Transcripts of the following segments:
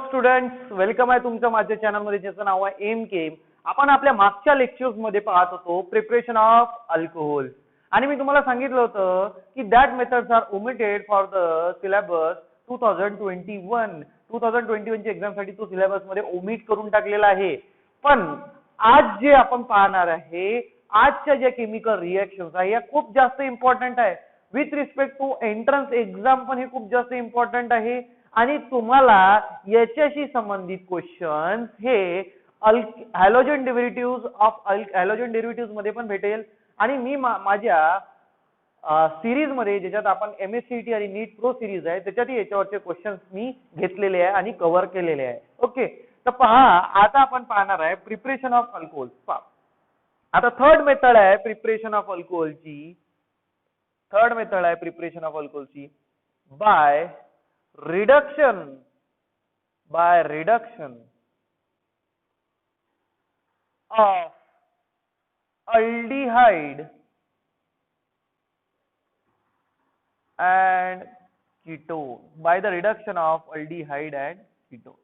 Students, welcome आहे तुमचं माझ्या चॅनलमध्ये ज्याचं नाव आहे एम केम. आपण आपल्या मागच्या लेक्चर्स मध्ये पाहत होतो प्रिपरेशन ऑफ अल्कोहोल आणि मी तुम्हाला सांगितलं होतं की that methods are omitted for the syllabus 2021. 2021 ची एक्झाम साठी तो सिलेबस मध्ये ओमिट करून टाकलेला आहे. पण आज जे आपण पाहणार आहे, आजच्या ज्या केमिकल रिएक्शन्स आहे या खूप जास्त इम्पॉर्टंट आहे. With respect to entrance exam पण हे खूप जास्त इम्पॉर्टंट आहे आणि तुम्हाला याच्याशी संबंधित क्वेश्चन हे halogen derivative of halogen derivative मध्ये पण भेटेल. आणि मी माझ्या सिरीज मध्ये ज्याच्यात आपण MSCT आणि नीट प्रो सिरीज आहे त्याच्यात याच्यावरचे क्वेश्चन्स मी घेतलेले आहे आणि कव्हर केलेले आहे. ओके, तर पहा आता आपण पाहणार आहे प्रिपरेशन ऑफ अल्कोहोल. आता थर्ड मेथड आहे प्रिपरेशन ऑफ अल्कोहोलची. थर्ड मेथड आहे प्रिपरेशन ऑफ अल्कोहोलची by reduction of aldehyde and ketone, by the reduction of aldehyde and ketone.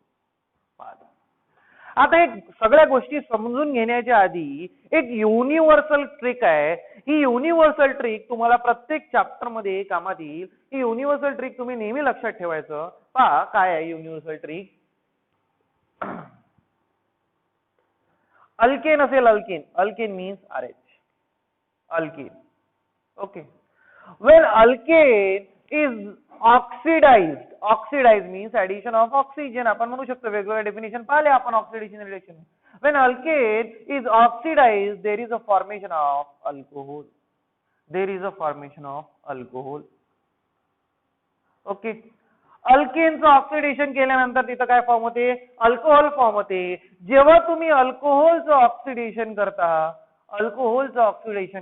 आता एक सगळ्या गोष्टी समजून घेण्याच्या आधी एक युनिव्हर्सल ट्रिक आहे. ही युनिव्हर्सल ट्रिक तुम्हाला प्रत्येक चॅप्टर मध्ये कामात येईल. ही युनिव्हर्सल ट्रिक तुम्ही नेहमी लक्षात ठेवायचं. पहा काय आहे युनिव्हर्सल ट्रिक. अल्केन असेल, alkane means RH, alkane. Okay, when alkane is oxidized means addition of oxygen. आपण म्हणू शकतो वेगवेगळ्या डेफिनेशन पाहिले आपण oxidation reduction. when alkane is oxidized there is a formation of alcohol. Okay, अल्केनचं ऑक्सिडेशन केल्यानंतर तिथं काय फॉर्म होते? अल्कोहोल फॉर्म होते. जेव्हा तुम्ही अल्कोहोलचं ऑक्सिडेशन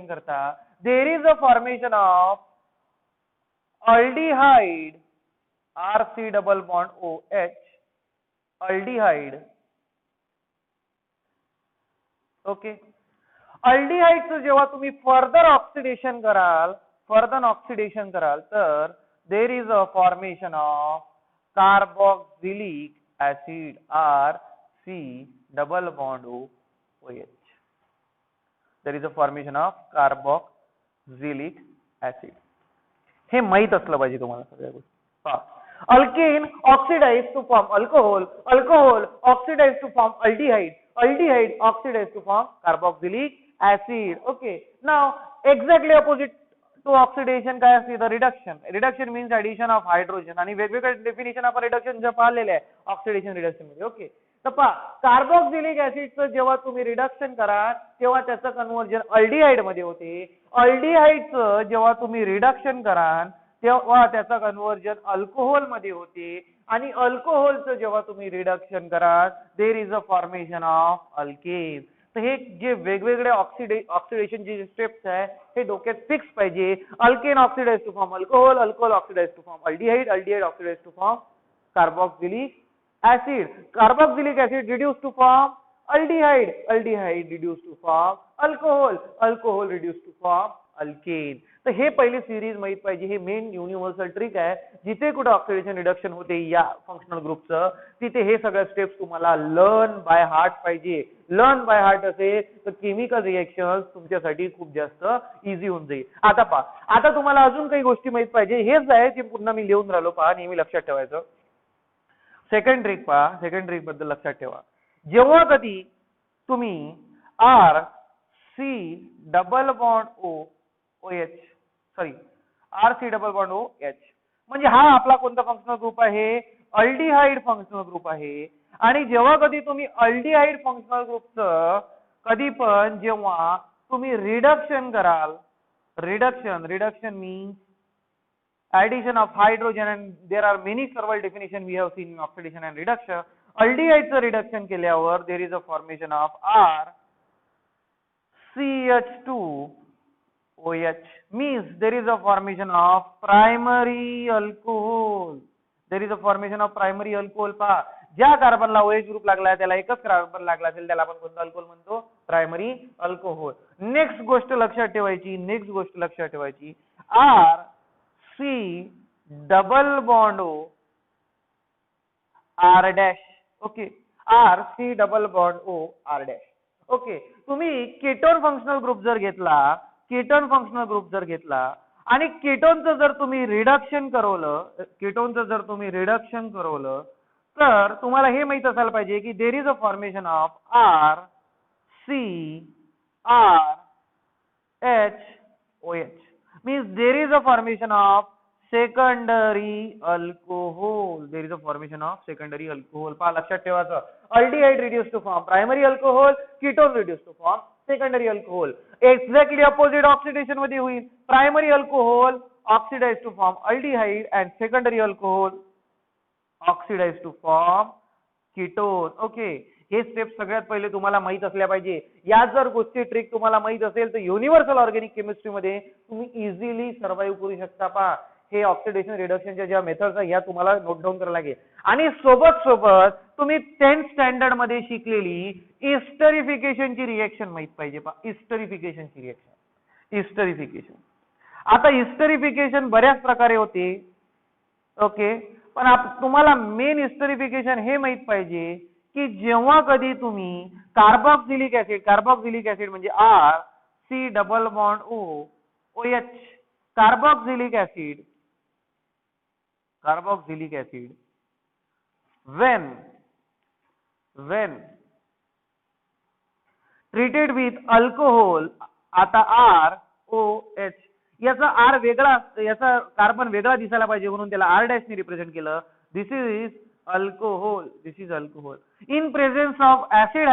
करता there is a formation of aldehyde, RC double bond OH, aldehyde. Okay, अल्डिहाइडचं जेव्हा तुम्ही फर्दर ऑक्सिडेशन कराल तर there is a formation of carboxylic acid, RC double bond OH. There is a formation of carboxylic acid. हे माहित असलं पाहिजे तुम्हाला सगळ्या गोष्टी. Alkane oxidize to form alcohol oxidize to form aldehyde oxidize to form carboxylic acid. Okay, now exactly opposite to oxidation काय असते? the reduction means addition of hydrogen. आणि वेगवेगळे डेफिनेशन आपण रिडक्शनच्या पाहिलेले आहे ऑक्सिडेशन रिडक्शन मध्ये. ओके, तर पहा कार्बोक्सिलिक ऍसिडचं जेव्हा तुम्ही रिडक्शन कराल तेव्हा त्याचं कन्व्हर्जन अल्डिहाइड मध्ये होते. अल्डिहाइडचं जेव्हा तुम्ही रिडक्शन कराल तेव्हा त्याचं कन्व्हर्जन अल्कोहोल मध्ये होते. आणि अल्कोहोलचं जेव्हा तुम्ही रिडक्शन कराल देर is a formation of alkane. तर हे जे वेगवेगळे ऑक्सिडेशन जे स्टेप्स आहे हे डोक्यात फिक्स पाहिजे. Alkane oxidize to form alcohol oxidize to form aldehyde oxidize to form carboxylic acid reduce to form aldehyde reduce to form alcohol reduce to form alkane. तर हे पहिली सिरीज माहित पाहिजे. हे मेन युनिव्हर्सल ट्रिक आहे. जिथे कुठे ऑक्सिडेशन रिडक्शन होते या फंक्शनल ग्रुपचं तिथे हे सगळे स्टेप्स तुम्हाला लर्न बाय हार्ट पाहिजे. लर्न बाय हार्ट असेल तर केमिकल रिएक्शन्स तुमच्यासाठी खूप जास्त इझी होऊन जाईल. आता पहा, आता तुम्हाला अजून काही गोष्टी माहित पाहिजे. हेच आहे जे पुन्हा मी लिहून राहिलो. पहा, नेहमी लक्षात ठेवायचं. सेकंड ट्रिक पहा, सेकंड ट्रिक बद्दल लक्षात ठेवा. जेव्हा कधी तुम्ही RC डबल बॉन्ड OH म्हणजे हा आपला कोणता फंक्शनल ग्रुप आहे? अल्डिहाइड फंक्शनल ग्रुप आहे. आणि जेव्हा कधी तुम्ही अल्डिहाइड फंक्शनल ग्रुपचं कधी पण जेव्हा तुम्ही रिडक्शन कराल, reduction means addition of hydrogen, and there are many several definition we have seen in oxidation and reduction. Aldehydeचं रिडक्शन केल्यावर there is a formation of RCH2OH means there is a formation of primary alcohol. पहा, ज्या कार्बनला OH group लागला त्याला एकच carbon लागला असेल त्याला आपण कोणता अल्कोहोल म्हणतो? Primary alcohol. नेक्स्ट गोष्ट लक्षात ठेवायची RC double bond O R dash okay, R C double bond O R dash. Okay, तुम्ही केटोन फंक्शनल ग्रुप जर घेतला, केटोन फंक्शनल ग्रुप जर घेतला आणि केटोनचं जर तुम्ही रिडक्शन करवलं, केटोनचं जर तुम्ही रिडक्शन करवलं, तर तुम्हाला हे माहित असायला पाहिजे की देर is a formation of R C R H OH, means there is a formation of secondary alcohol. There is a formation of secondary alcohol. पहा लक्षात ठेवायचं, aldehyde reduced to form primary alcohol, ketone reduced to form secondary alcohol. Exactly opposite oxidation मध्ये होईल. Primary alcohol oxidized to form aldehyde and secondary alcohol oxidized to form ketone. Okay, हे step सगळ्यात पहिले तुम्हाला माहित असल्या पाहिजे. या जर गोष्टी ट्रिक तुम्हाला माहित असेल तर युनिव्हर्सल ऑर्गॅनिक केमिस्ट्री मध्ये तुम्ही इझिली सर्व्हाइव्ह करू शकता. पहा, हे ऑक्सिडेशन रिडक्शनच्या ज्या मेथड्स आहेत या तुम्हाला नोट डाऊन करायला लागेल. आणि सोबत सोबत तुम्ही 10th स्टँडर्ड मध्ये शिकलेली इस्टरिफिकेशनची रिएक्शन माहित पाहिजे. पहा, इस्टरिफिकेशनची रिएक्शन, इस्टरिफिकेशन. आता इस्टरिफिकेशन बऱ्याच प्रकारे होते. ओके, पण तुम्हाला मेन इस्टरिफिकेशन हे माहित पाहिजे की जेव्हा कधी तुम्ही कार्बोक्सिलिक ऍसिड म्हणजे R C double bond O OH, carboxylic acid when treated with alcohol, आता ROH, याचा R वेगळा, याचा कार्बन वेगळा दिसायला पाहिजे म्हणून त्याला R डॅश ने रिप्रेझेंट केलं. This is alcohol, in presence of acid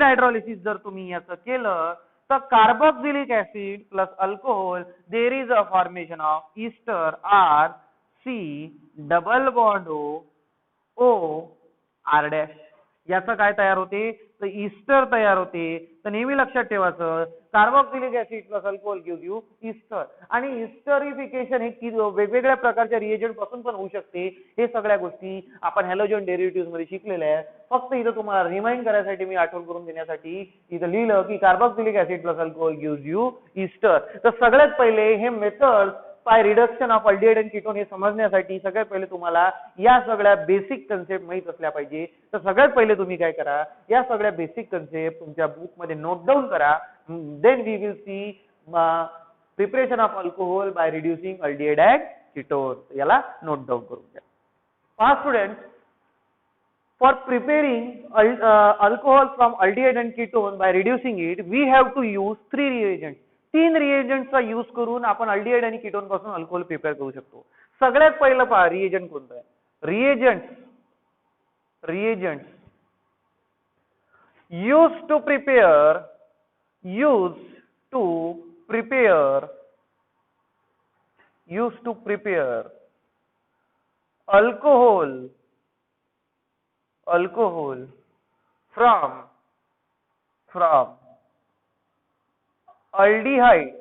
hydrolysis जर तुम्ही याचं केलं तर carboxylic acid plus alcohol, there is a formation of ester R C double bond O R dash. याचं काय तयार होते, तर ईस्टर तयार होते. तर नेहमी लक्षात ठेवायचं, carboxylic acid plus alcohol give you Easter. आणि ईस्टरिफिकेशन हे वेगवेगळ्या प्रकारच्या रिएजंट पासून पण होऊ शकते. हे सगळ्या गोष्टी आपण हॅलोजन डेरिव्हेटिव्ह मध्ये शिकलेल्या आहेत. फक्त इथं तुम्हाला रिमाइंड करायसाठी, मी आठवण करून देण्यासाठी इथं लिहिलं की carboxylic acid plus alcohol give you Easter. तर सगळ्यात पहिले हे method by reduction of aldehyde and ketone हे समजण्यासाठी सगळ्यात पहिले तुम्हाला या सगळ्या बेसिक कन्सेप्ट माहित असल्या पाहिजे. तर सगळ्यात पहिले तुम्ही काय करा, या सगळ्या बेसिक कन्सेप्ट तुमच्या बुक मध्ये नोट डाऊन करा. Then we will see preparation of alcohol by reducing aldehyde and ketone. याला नोट डाऊन करून घ्या. पहा student, for preparing alcohol from aldehyde and ketone by reducing it, we have to use 3 reagents. 3 रिएजंटचा use करून आपण aldehyde आणि ketone पासून alcohol prepare करू शकतो. सगळ्यात पहिलं पहा रिएजंट कोणतं आहे. Reagents used to prepare alcohol from aldehyde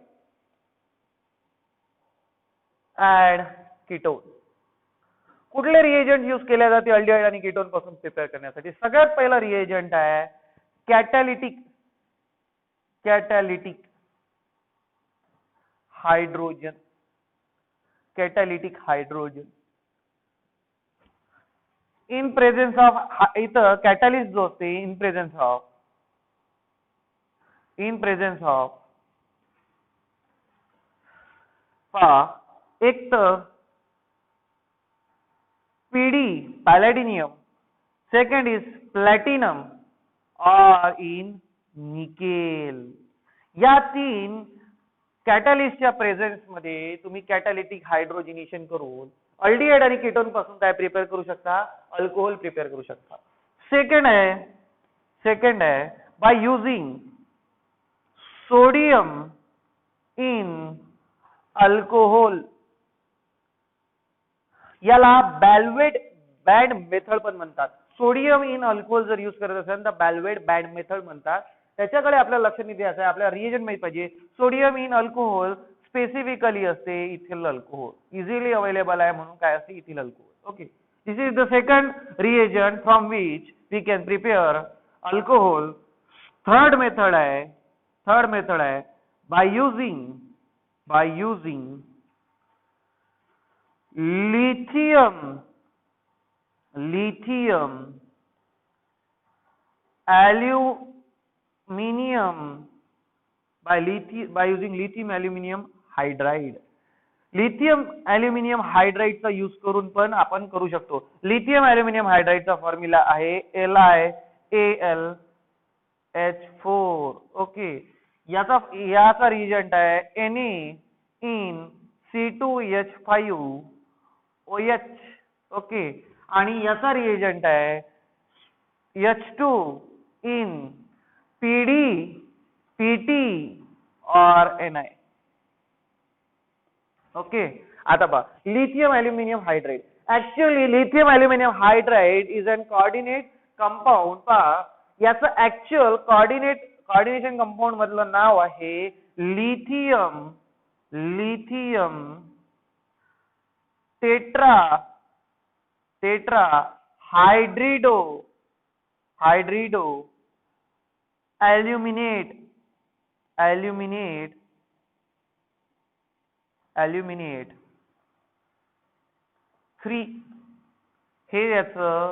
and ketone. कुठले रिएजंट यूज केले जाते अल्डिहाइड आणि कीटोन पासून प्रिपेअर करण्यासाठी? सगळ्यात पहिला रिएजंट आहे कॅटॅलिटिक हायड्रोजन. इन प्रेझेन्स ऑफ, इथं कॅटॅलिस्ट जो असते इन प्रेझेन्स ऑफ पहा, एक तर PD पॅलेडिनियम, सेकंड इज प्लॅटिनम और इन निकेल. या 3 कॅटॅलिस्टच्या प्रेझेन्स मध्ये तुम्ही कॅटॅलिटिक हायड्रोजनेशन करून अल्डिहाइड आणि कीटोन पासून काय प्रिपेअर करू शकता, अल्कोहोल प्रिपेअर करू शकता. सेकंड आहे by using sodium in alcohol. याला बॅलवेट बँड मेथड पण म्हणतात. सोडियम इन अल्कोहोल जर यूज करत असेल तर बॅलवेट बँड मेथड म्हणतात. त्याच्याकडे आपल्याला लक्ष द्यायचं आहे. आपल्याला रिएजंट माहित पाहिजे. सोडियम इन अल्कोहोल स्पेसिफिकली असते इथिल अल्कोहोल, इझिली अवेलेबल आहे म्हणून काय असते, ethyl alcohol. Okay, this is the second reagent from which we can prepare alcohol. Third method आहे by using lithium lithium, aluminium by using lithium aluminium hydride. Lithium aluminium हायड्राइडचा use करून पण आपण करू शकतो. लिथियम अल्युमिनियम हायड्राइडचा फॉर्म्युला आहे LiAlH4. Okay, याचा reagent आहे Na in C2H5OH. ओके, आणि याचा रिएजंट आहे H2 in PD, PT or Ni. Okay, आता पहा lithium aluminium hydride. Actually lithium aluminium hydride is an coordinate compound. पहा याचं ऍक्च्युअल कोऑर्डिनेशन कंपाऊंड मधलं नाव आहे लिथियम टेट्रा हायड्रिडो अल्युमिनेट 3. हे याचं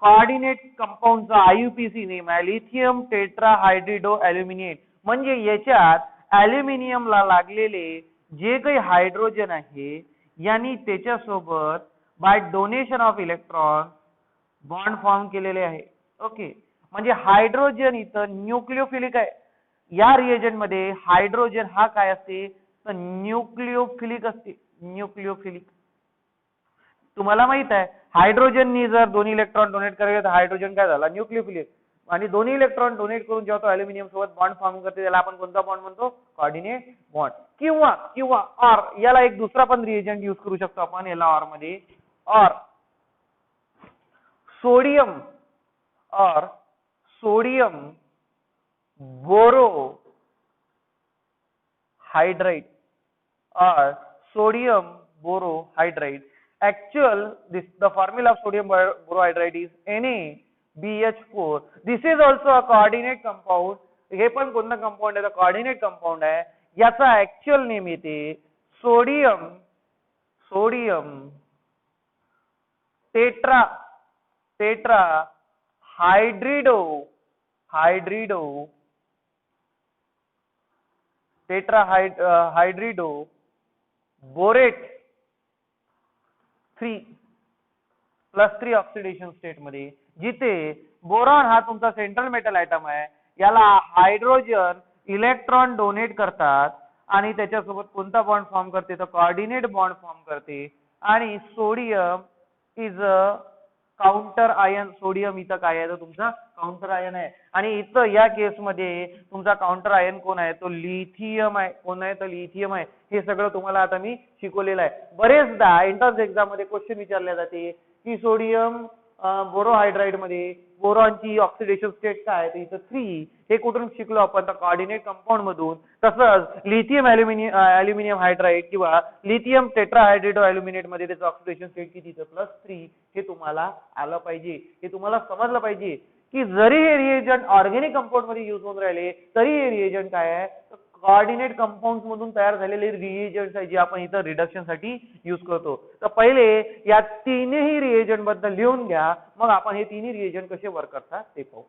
कोऑर्डिनेट कंपाऊंडचा आययुपीसी नेम आहे लिथियम टेट्राहायड्रिडो अल्युमिनेट. म्हणजे याच्यात अल्युमिनियमला लागलेले जे काही हायड्रोजन आहे यांनी त्याच्यासोबत by donation of electron bond form केलेले आहे. ओके, म्हणजे हायड्रोजन इथं न्यूक्लियोफिलिक आहे. या रिएजंट मध्ये हायड्रोजन हा काय असते तर न्यूक्लियोफिलिक असते. न्यूक्लियोफिलिक तुम्हाला माहित आहे हायड्रोजननी जर दोन्ही इलेक्ट्रॉन डोनेट करायचे तर हायड्रोजन काय झाला न्यूक्लियोफिलिक. आणि दोन्ही इलेक्ट्रॉन डोनेट करून जेव्हा तो अल्युमिनियम सोबत बॉन्ड फॉर्म करते त्याला आपण कोणता बॉन्ड म्हणतो कोऑर्डिनेट बॉन्ड. किंवा ऑर याला एक दुसरा पण रिएजंट यूज करू शकतो आपण याला ऑर मध्ये. Or sodium borohydride or sodium borohydride. The formula of sodium borohydride is NaBH4. This is also a coordinate compound. हे पण कोणता कंपाऊंड आहे कोऑर्डिनेट कंपाऊंड आहे. याचा ऍक्च्युअल नेम येते sodium tetra hydrido borate 3+3 oxidation state मध्ये. जिथे boron हा तुमचा सेंट्रल मेटल आयटम आहे याला हायड्रोजन इलेक्ट्रॉन डोनेट करतात आणि त्याच्यासोबत कोणता बॉन्ड फॉर्म करते तर कोऑर्डिनेट बॉन्ड फॉर्म करते. आणि sodium is a counter ion. Sodium इथं काय आहे तर तुमचा काउंटर आयन आहे. आणि इथं या केस मध्ये तुमचा काउंटर आयन कोण आहे तो लिथियम आहे. कोण आहे तर लिथियम आहे. हे सगळं तुम्हाला आता मी शिकवलेलं आहे. बरेचदा एंट्रन्स एक्झाम मध्ये क्वेश्चन विचारले जाते की सोडियम बोरोहायड्राइड मध्ये बोरॉनची ऑक्सिडेशन स्टेट काय आहे तर इथं 3. हे कुठून शिकलो आपण तर कोऑर्डिनेट कंपाऊंड मधून. तसंच लिथियम अल्युमिनियम हायड्राइड किंवा लिथियम टेट्राहायड्रिडो अल्युमिनेट मध्ये त्याचं ऑक्सिडेशन स्टेट किती तर +3. हे तुम्हाला आलं पाहिजे. हे तुम्हाला समजलं पाहिजे की जरी हे रिएजंट ऑर्गॅनिक कंपाऊंड मध्ये यूज होऊन राहिले तरी हे रिएजंट काय आहे कोऑर्डिनेट कंपाऊंड्स मधून तयार झालेले रिएजंट्स आहे जे आपण इथं रिडक्शन साठी यूज करतो. तर पहिले या तीनही रिएजंट बद्दल लिहून घ्या. मग आपण हे तिन्ही रिएजंट कसे वर्क करतात ते पाहू.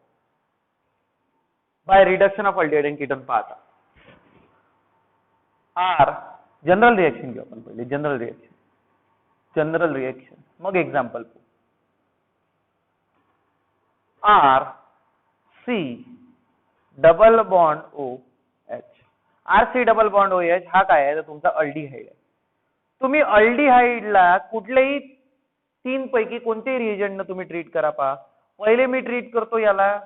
By reduction of aldehyde and ketone पाहता आर जनरल रिएक्शन घेऊ आपण पहिले. जनरल रिएक्शन मग एक्झाम्पल पाहू. RC double bond OH. RC double bond OH हा काय आहे तर तुमचा अल्डिहाइड आहे. तुम्ही अल्डिहाइडला कुठलेही 3 पैकी कोणतेही रिएजंट न तुम्ही ट्रीट करा. पहा पहिले मी ट्रीट करतो याला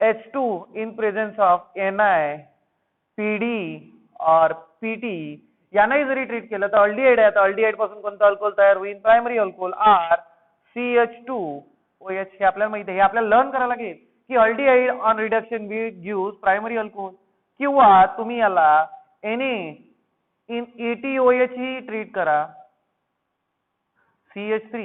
H2 in presence of Ni PD और PT. यानाही जरी ट्रीट केलं तर अल्डिहाइड आहे. तर अल्डिहाइड पासून कोणता अल्कोहोल तयार होईल प्रायमरी अल्कोहोल RCH2OH. हे आपल्याला माहिती आहे. हे आपल्याला लर्न करायला लागेल की aldehyde on reduction gives primary alcohol. किंवा तुम्ही याला Na in ETOH he treat करा CH3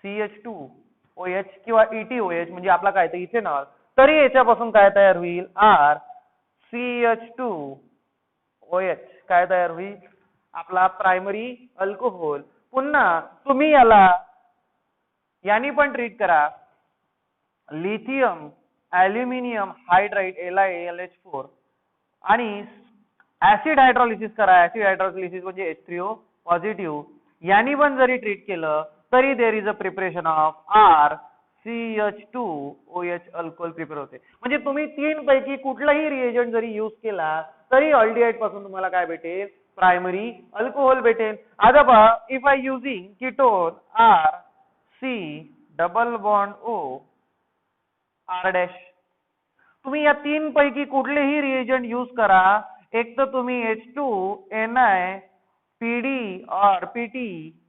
CH2OH किंवा ETOH म्हणजे आपला काय तर इथेनॉल. तरी याच्यापासून काय तयार होईल RCH2OH काय तयार होईल आपला प्रायमरी अल्कोहोल. पुन्हा तुम्ही याला यांनी पण ट्रीट करा लिथियम ॲल्युमिनियम हायड्राइड LiAlH4 आणि ऍसिड हायड्रोलिसिस करा. ऍसिड हायड्रोलिसिस म्हणजे H3O पॉझिटिव्ह. यांनी पण जरी ट्रीट केलं तरी देर is a preparation of RCH2OH alcohol prepare होते. म्हणजे तुम्ही तीन पैकी कुठलाही रिएजंट जरी यूज केला तरी अल्डिहाइड पासून तुम्हाला काय भेटेल? प्रायमरी अल्कोहोल भेटेल. आता पहा, if I using ketone RC double bond O R dash, तुम्ही या तीन पैकी कुठलेही रिएजंट यूज करा. एक तर तुम्ही H2Ni PD और PT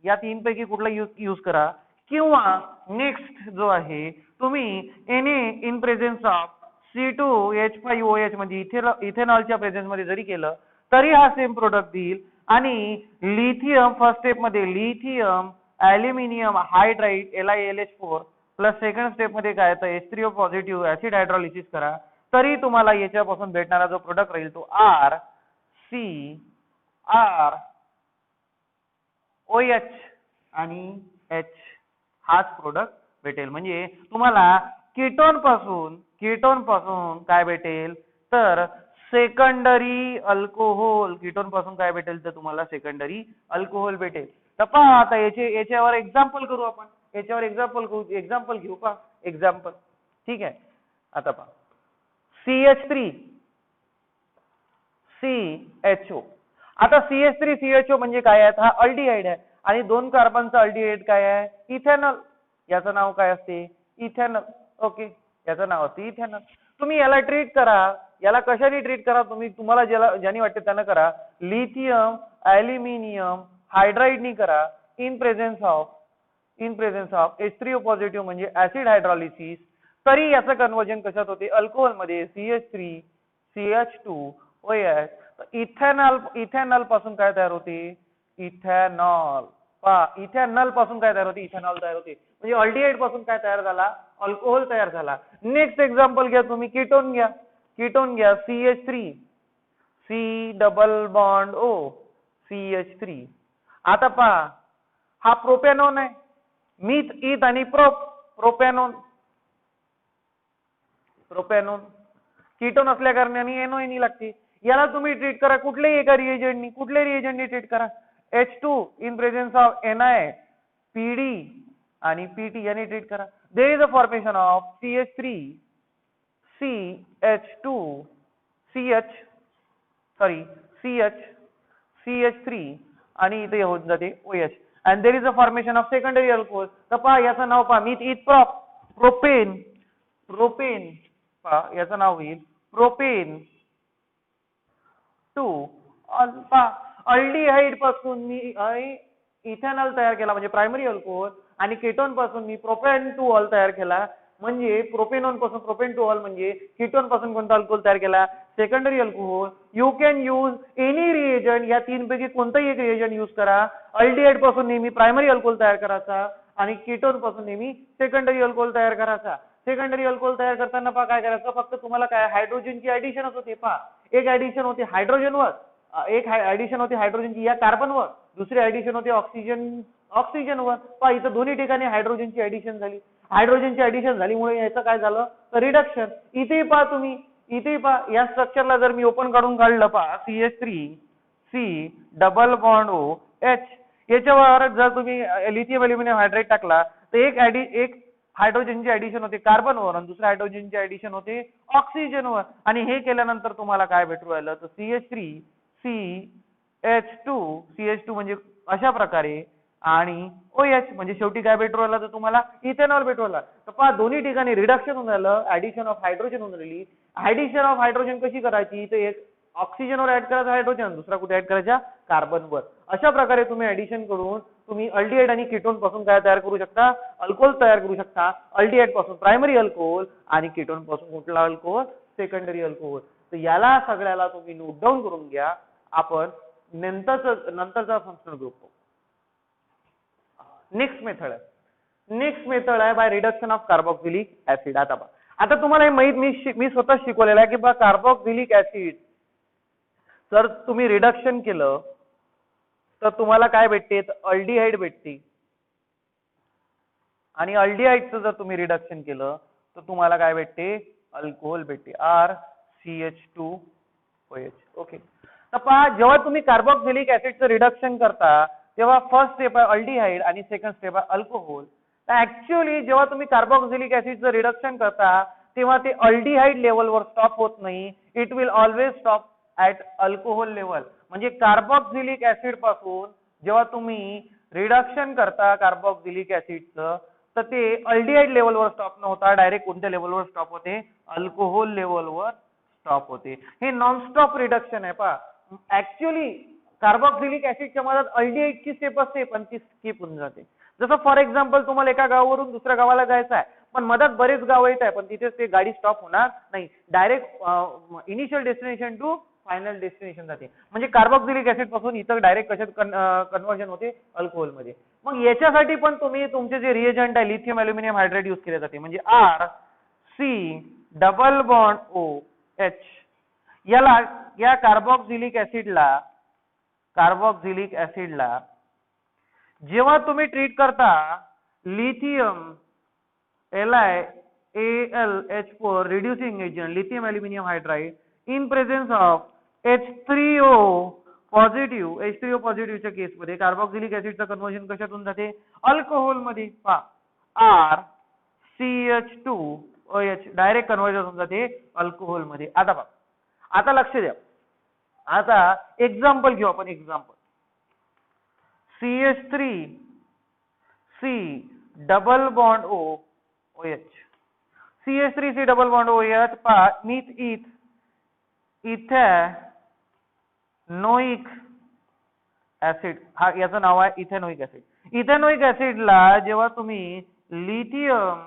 या तीन पैकी कुठला यूज करा, किंवा नेक्स्ट जो आहे तुम्ही Na in presence of C2H5OH म्हणजे इथेनॉलच्या प्रेझेन्स मध्ये जरी केलं तरी हा सेम प्रोडक्ट देईल. आणि लिथियम फर्स्ट स्टेप मध्ये lithium aluminium hydride LiAlH4 plus second step मध्ये काय तर H3O पॉझिटिव्ह ऍसिड हायड्रोलिसिस करा तरी तुम्हाला याच्यापासून भेटणारा जो प्रोडक्ट राहील तो RCROH आणि H हाच प्रोडक्ट भेटेल. म्हणजे तुम्हाला कीटोन पासून काय भेटेल तर सेकंडरी अल्कोहोल. कीटोन पासून काय भेटेल तर तुम्हाला सेकंडरी अल्कोहोल भेटेल. तर पहा आता याच्यावर एक्झाम्पल करू आपण. याच्यावर एक्झाम्पल घेऊ पहा. एक्झाम्पल ठीक आहे. आता पहा CH3CHO. आता CH3CHO म्हणजे काय आहे? हा अल्डिहाइड आहे आणि दोन कार्बनचा अल्डिहाइड काय आहे? इथेनॉल. याचं नाव काय असते? इथेनॉल. ओके, याचं नाव असते इथेनॉल. तुम्ही याला ट्रीट करा. याला कशाने ट्रीट करा? तुम्हाला ज्याने वाटते त्यानं करा. लिथियम ॲल्युमिनियम हायड्राइडनी करा in presence of H3O positive म्हणजे ऍसिड हायड्रोलिसिस. तरी याचं कन्वर्जन कशात होते? अल्कोहोल मध्ये CH3CH2OH. इथेनॉल पासून काय तयार होते? इथेनॉल. पहा, इथेनॉल पासून काय तयार होते? इथेनॉल तयार होते. म्हणजे अल्डिहाइड पासून काय तयार झाला? अल्कोहोल तयार झाला. नेक्स्ट एक्झाम्पल घ्या तुम्ही. कीटोन घ्या. CH3 C double bond O CH3. आता पहा, हा प्रोपॅनॉन आहे. मीथ ईथ आणि प्रोपॅनॉन कीटोन असल्या कारणाने NONE लागते. याला तुम्ही ट्रीट करा कुठल्याही एका रिएजंटनी ट्रीट करा. H2 in presence of Ni PD आणि PT याने ट्रीट करा. There is a formation of CH3 आणि इथे होऊन जाते OH and there is a formation of secondary alcohol. तर पहा याचं नाव पहा. Meth eth propane. पहा याचं नाव होईल प्रोपेन 2 अल्फा. अल्डिहाइड पासून मी इथेनॉल तयार केला म्हणजे प्रायमरी अल्कोहोल आणि कीटोन पासून मी प्रोपेन 2 ऑल तयार केला म्हणजे प्रोपेनॉन पासून प्रोपेन 2 ऑल म्हणजे कीटोन पासून कोणता अल्कोहोल तयार केला? Secondary alcohol. You can use any reagent. या तीन पैकी कोणताही एक रिएजंट यूज करा. अल्डिहाइड पासून नेहमी प्रायमरी अल्कोहोल तयार करायचा आणि कीटोन पासून नेहमी सेकंडरी अल्कोहोल तयार करायचा. सेकंडरी अल्कोहोल तयार करताना पहा काय करायचं? फक्त तुम्हाला काय हायड्रोजनची ऍडिशनच होते. पहा, एक ऍडिशन होते हायड्रोजनवर, एक ऍडिशन होती हायड्रोजनची या कार्बनवर, दुसरी ऍडिशन होती ऑक्सिजनवर. पहा इथं दोन्ही ठिकाणी हायड्रोजनची ऍडिशन झाली. हायड्रोजनची ऍडिशन झाल्यामुळे याचं काय झालं तर रिडक्शन. इथे पहा तुम्ही, इथे पहा या स्ट्रक्चरला जर मी ओपन काढून काढलं पहा CH3C डबल बॉन्ड OH. याच्यावर जर तुम्ही लिथियम ॲल्युमिनियम हायड्राइड टाकला तर एक हायड्रोजनची ऍडिशन होते कार्बनवर आणि दुसऱ्या हायड्रोजनची ऍडिशन होते ऑक्सिजनवर. आणि हे केल्यानंतर तुम्हाला काय भेटू राहिलं तर CH3CH2 म्हणजे अशा प्रकारे आणि OH म्हणजे शेवटी काय भेटू राहिलं तर तुम्हाला इथेनॉल भेटू राहिला. तर पहा दोन्ही ठिकाणी रिडक्शन होऊन राहिलं, ऍडिशन ऑफ हायड्रोजन होऊन राहिली. ऍडिशन ऑफ हायड्रोजन कशी करायची तर एक ऑक्सिजनवर ऍड करायचा हायड्रोजन, दुसरा कुठे ऍड करायचा? कार्बनवर. अशा प्रकारे तुम्ही ऍडिशन करून तुम्ही अल्डिहाइड आणि कीटोन पासून काय तयार करू शकता? अल्कोहोल तयार करू शकता. अल्डिहाइड पासून प्रायमरी अल्कोहोल आणि कीटोन पासून कुठला अल्कोहोल? Secondary alcohol. तर याला सगळ्याला तुम्ही नोट डाऊन करून घ्या. आपण नंतरचा फंक्शनल ग्रुप. नेक्स्ट मेथड आहे by reduction of carboxylic acid. आता तुम्हाला हे माहित मी स्वतः शिकवलेलं आहे की बा कार्बोक्सिलिक ऍसिड जर तुम्ही रिडक्शन केलं तर तुम्हाला काय भेटते? अल्डिहाइड भेटते आणि अल्डिहाइडचं जर तुम्ही रिडक्शन केलं तर तुम्हाला काय भेटते, अल्कोहोल भेटते, RCH2OH. ओके, तर पहा जेव्हा तुम्ही कार्बोक्सिलिक ऍसिडचं रिडक्शन करता तेव्हा फर्स्ट स्टेप आहे अल्डिहाइड आणि सेकंड स्टेप आहे अल्कोहोल. तर ऍक्च्युअली जेव्हा तुम्ही कार्बोक्सिलिक ऍसिडचं रिडक्शन करता तेव्हा ते अल्डिहाइड लेवलवर स्टॉप होत नाही, it will always stop at alcohol level. म्हणजे कार्बोक्सिलिक ऍसिड पासून जेव्हा तुम्ही रिडक्शन करता कार्बोक्सिलिक ऍसिडचं तर ते अल्डिहाइड लेवलवर स्टॉप न होता डायरेक्ट कोणत्या लेवलवर स्टॉप होते, अल्कोहोल लेवलवर स्टॉप होते. हे नॉनस्टॉप रिडक्शन आहे. पहा ऍक्च्युअली कार्बोक्सिलिक ऍसिडच्या मदत अल्डिहाइडची स्टेप असते पण ती स्किप होऊन जाते. जसं फॉर एक्झाम्पल तुम्हाला एका गावावरून दुसऱ्या गावाला जायचं आहे पण मधात बरेच गाव येत आहे पण तिथेच ते गाडी स्टॉप होणार नाही, direct initial destination to final destination जाते. म्हणजे कार्बोक्सिलिक ऍसिड पासून इथं डायरेक्ट कशात कन्वर्जन होते, अल्कोहोल मध्ये. मग याच्यासाठी पण तुम्ही तुमचे जे रिएजंट आहे लिथियम अल्युमिनियम हायड्राइड यूज केले जाते. म्हणजे RC⸻OH याला या कार्बोक्सिलिक ऍसिडला जेव्हा तुम्ही ट्रीट करता lithium LiAlH4 reducing agent lithium aluminum hydride in presence of H3O पॉझिटिव्हच्या केसमध्ये कार्बोक्सिलिक ऍसिडचं कन्वर्जन कशात होऊन जाते, अल्कोहोल मध्ये. RCH2OH डायरेक्ट कन्वर्जन होऊन जाते अल्कोहोल मध्ये. आता पहा, आता लक्ष द्या, आता एक्झाम्पल घेऊ आपण. एक्झाम्पल CH3C⸻OH CH3C⸻OH पहा इथेनोइक ऍसिड, हा याचं नाव आहे इथेनोइक ऍसिड. इथेनोइक ऍसिडला जेव्हा तुम्ही लिथियम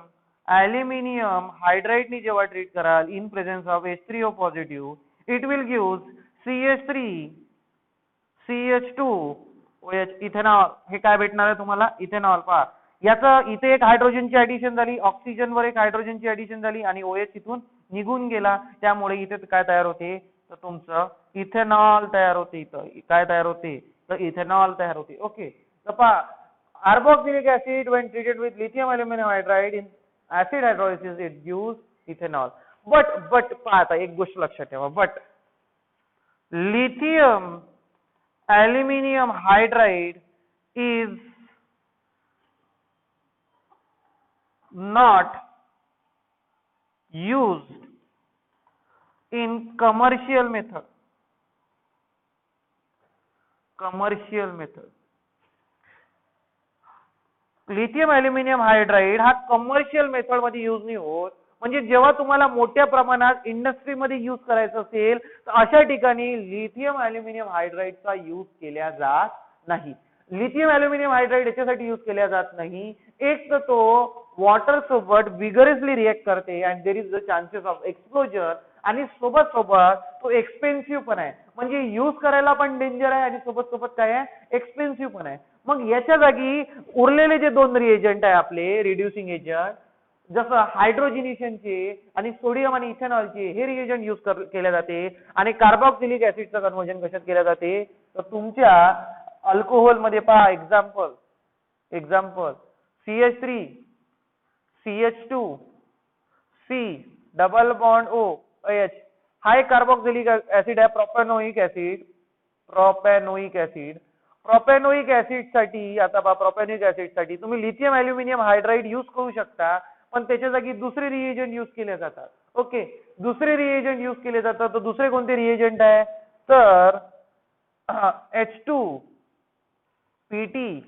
अल्युमिनियम हायड्राइडनी जेव्हा ट्रीट कराल in presence of H3O positive, it will give CH3CH2OH ethanol. हे काय भेटणार आहे तुम्हाला, इथेनॉल. पहा याचं इथे एक हायड्रोजनची ऍडिशन झाली, ऑक्सिजनवर एक हायड्रोजनची ऍडिशन झाली आणि OH इथून निघून गेला, त्यामुळे इथे काय तयार होते, तर तुमचं इथेनॉल तयार होते. इथं काय तयार होते, तर इथेनॉल तयार होते. ओके, तर पहा carboxylic acid when treated with lithium aluminum hydride in acid hydrolysis it gives ethanol. but पहा आता एक गोष्ट लक्षात ठेवा, but lithium aluminum hydride is not used in commercial method. Lithium aluminium hydride हा कमर्शियल मेथड मध्ये यूज नाही होत. म्हणजे जेव्हा तुम्हाला मोठ्या प्रमाणात इंडस्ट्रीमध्ये यूज करायचं असेल तर अशा ठिकाणी लिथियम अल्युमिनियम हायड्राइडचा यूज केला जात नाही. लिथियम अल्युमिनियम हायड्राइड याच्यासाठी यूज केला जात नाही, एक तर तो वॉटर सोबत विगरसली रिएक्ट करते and there is the chances of एक्सप्लोजर, आणि सोबत तो एक्सपेन्सिव्ह पण आहे. म्हणजे यूज करायला पण डेंजर आहे आणि सोबत काय आहे, एक्सपेन्सिव्ह पण आहे. मग याच्या जागी उरलेले जे दोन रिएजंट आहे आपले रिड्युसिंग एजंट, जसं हायड्रोजिनेशनचे आणि सोडियम आणि इथेनॉलचे, हे रिएजंट यूज केले जाते आणि कार्बोक्सिलिक ऍसिडचं कन्वर्जन कशात केले जाते, तर तुमच्या अल्कोहोल मध्ये. पहा एक्झाम्पल CH3 CH2 C⸻OH हा एक कार्बोक्सिलिक ऍसिड आहे, प्रोपॅनोइक ऍसिड साठी. आता पहा प्रोपॅनोइक ऍसिड साठी तुम्ही लिथियम अल्युमिनियम हायड्राइड यूज करू शकता, पण त्याच्या जागी दुसरे रिएजंट यूज केले जातात. ओके, दुसरे रिएजंट यूज केले जातात, तर दुसरे कोणते रिएजंट आहे, तर H2PT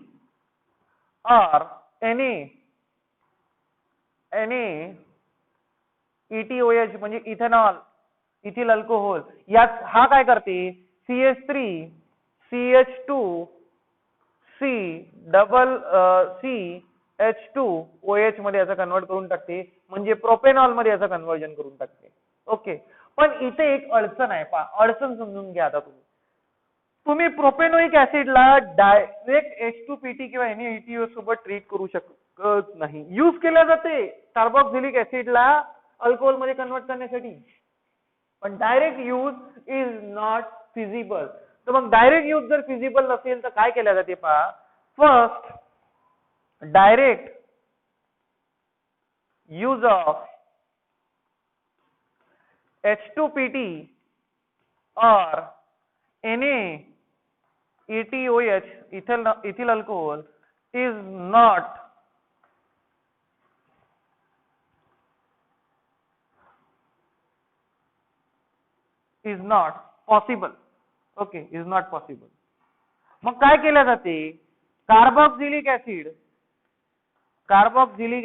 or NaETOH म्हणजे इथेनॉल, इथिल अल्कोहोल. यात हा काय करते, CH3CH2CH2OH मध्ये याचं कन्वर्ट करून टाकते, म्हणजे प्रोपेनॉल मध्ये याचं कन्वर्जन करून टाकते. ओके, पण इथे एक अडचण आहे. पहा अडचण समजून घ्या. आता तुम्ही प्रोपेनोइक ऍसिडला डायरेक्ट H2PT किंवा NaETOH सोबत ट्रीट करू शकत नाही. यूज केल्या जाते कार्बोक्सिलिक ऍसिडला अल्कोहोल मध्ये कन्वर्ट करण्यासाठी, पण direct use is not feasible. तर मग डायरेक्ट यूज जर फिजिबल नसेल तर काय केल्या जाते, पहा first direct use of H2PT or NaETOH, ethyl alcohol, is not possible. Okay, is not possible. मग काय केल्या जाते? Carboxylic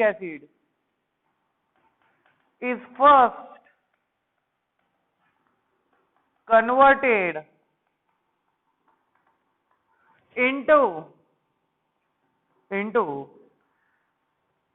acid is first converted into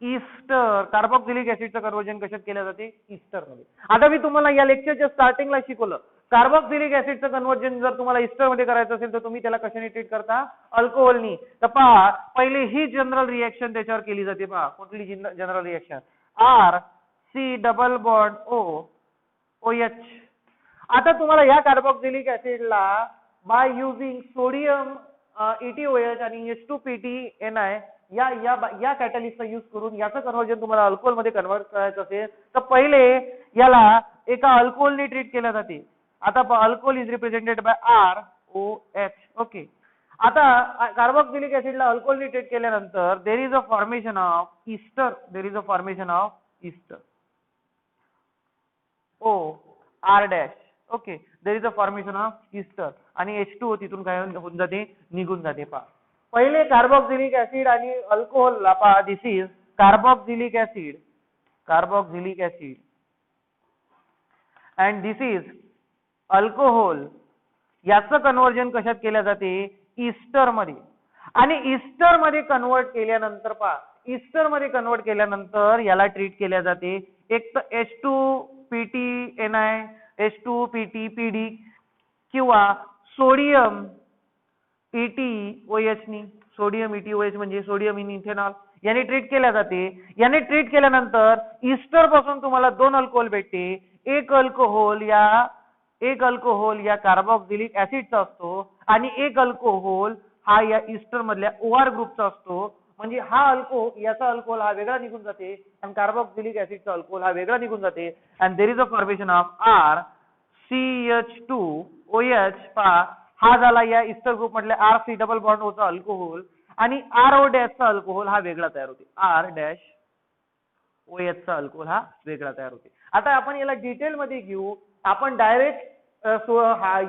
ester. Carboxylic ऍसिडचं कन्वर्जन कशात केलं जाते? ईस्टर मध्ये. आता मी तुम्हाला या लेक्चरच्या स्टार्टिंगला शिकवलं, कार्बोक्सिलिक ऍसिडचं कन्वर्जन जर तुम्हाला ईस्टर मध्ये करायचं असेल तर तुम्ही त्याला कशाने ट्रीट करता? अल्कोहोलनी. तर पहा, पहिले ही जनरल रिएक्शन त्याच्यावर केली जाते. पहा कुठली general reaction? RC double bond OH. आता तुम्हाला या कार्बोक्सिलिक ऍसिडला बाय युजिंग सोडियम ETOH आणि H2PTNI या कॅटलिस्टचा यूज करून याचं कन्वर्जन तुम्हाला अल्कोहोल मध्ये कन्वर्ट करायचं असेल तर पहिले याला एका अल्कोहोलने ट्रीट केलं जाते. आता alcohol is represented by ROH. Okay. आता कार्बोक्सिलिक ऍसिडला अल्कोहोलने ट्रीट केल्यानंतर देर is a formation of Easter. OR'. Okay. There is a formation of Easter आणि H2O तिथून काय होऊन जाते? निघून जाते. पहा, पहिले कार्बोक्सिलिक ऍसिड आणि अल्कोहोलला पहा, this is carboxylic acid and this is alcohol. याचं कन्वर्जन कशात केलं जाते? ईस्टर मध्ये. आणि ईस्टर मध्ये कन्वर्ट केल्यानंतर पहा, ईस्टर मध्ये कन्वर्ट केल्यानंतर याला ट्रीट केल्या जाते एक तर H2PTNI, H2PTPD किंवा सोडियम ETOH नी. सोडियम ETOH म्हणजे सोडियम इन इथेनॉल. याने ट्रीट केल्या जाते. याने ट्रीट केल्यानंतर ईस्टर पासून तुम्हाला दोन अल्कोहोल भेटते. एक अल्कोहोल या कार्बोक्सिलिक ऍसिडचा असतो आणि एक अल्कोहोल हा या ईस्टर मधल्या OR ग्रुपचा असतो. म्हणजे याचा अल्कोहोल हा वेगळा निघून जाते आणि कार्बोक्सिलिक ऍसिडचा अल्कोहोल हा वेगळा निघून जाते. And there is a formation of RCH2OH. पहा, हा झाला या ईस्टर ग्रुप मधल्या RC double bond Ocha alcohol आणि RO' चा अल्कोहोल हा वेगळा तयार होते. R'OH चा अल्कोहोल हा वेगळा तयार होते. आता आपण याला डिटेल मध्ये घेऊ. आपण डायरेक्ट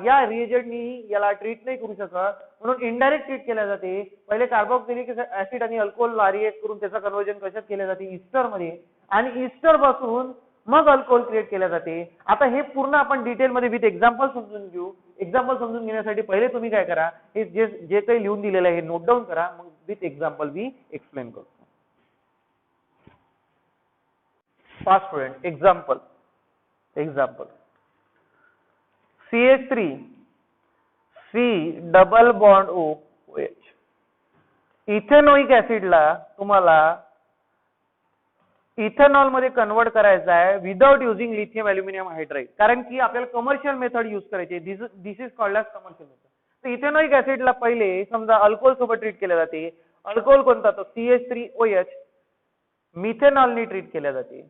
या रिएजंटनी याला ट्रीट नाही करू शकत, म्हणून इनडायरेक्ट ट्रीट केल्या जाते. पहिले कार्बोक्सिलिक ऍसिड आणि अल्कोहोलला रिएक्ट करून त्याचं कन्वर्जन कशात केलं जाते? ईस्टर मध्ये. आणि ईस्टर पासून मग अल्कोहोल क्रिएट केल्या जाते. आता हे पूर्ण आपण डिटेल मध्ये विथ एक्झाम्पल समजून घेऊ. एक्झाम्पल समजून घेण्यासाठी पहिले तुम्ही काय करा, हे जे काही लिहून दिलेलं आहे हे नोट डाऊन करा, मग विथ एक्झाम्पल मी एक्सप्लेन करतो. Fast student, example CH3C double bond OH. Ethanoic ऍसिडला तुम्हाला इथेनॉल मध्ये कन्वर्ट करायचं आहे without using lithium aluminium hydride. कारण की आपल्याला कमर्शियल मेथड यूज करायची. This is called as commercial method. तर इथेनॉइक ऍसिडला पहिले समजा अल्कोहोल सोबत ट्रीट केल्या जाते. अल्कोहोल कोणता? तो CH3OH मिथेनॉलने ट्रीट केल्या जाते.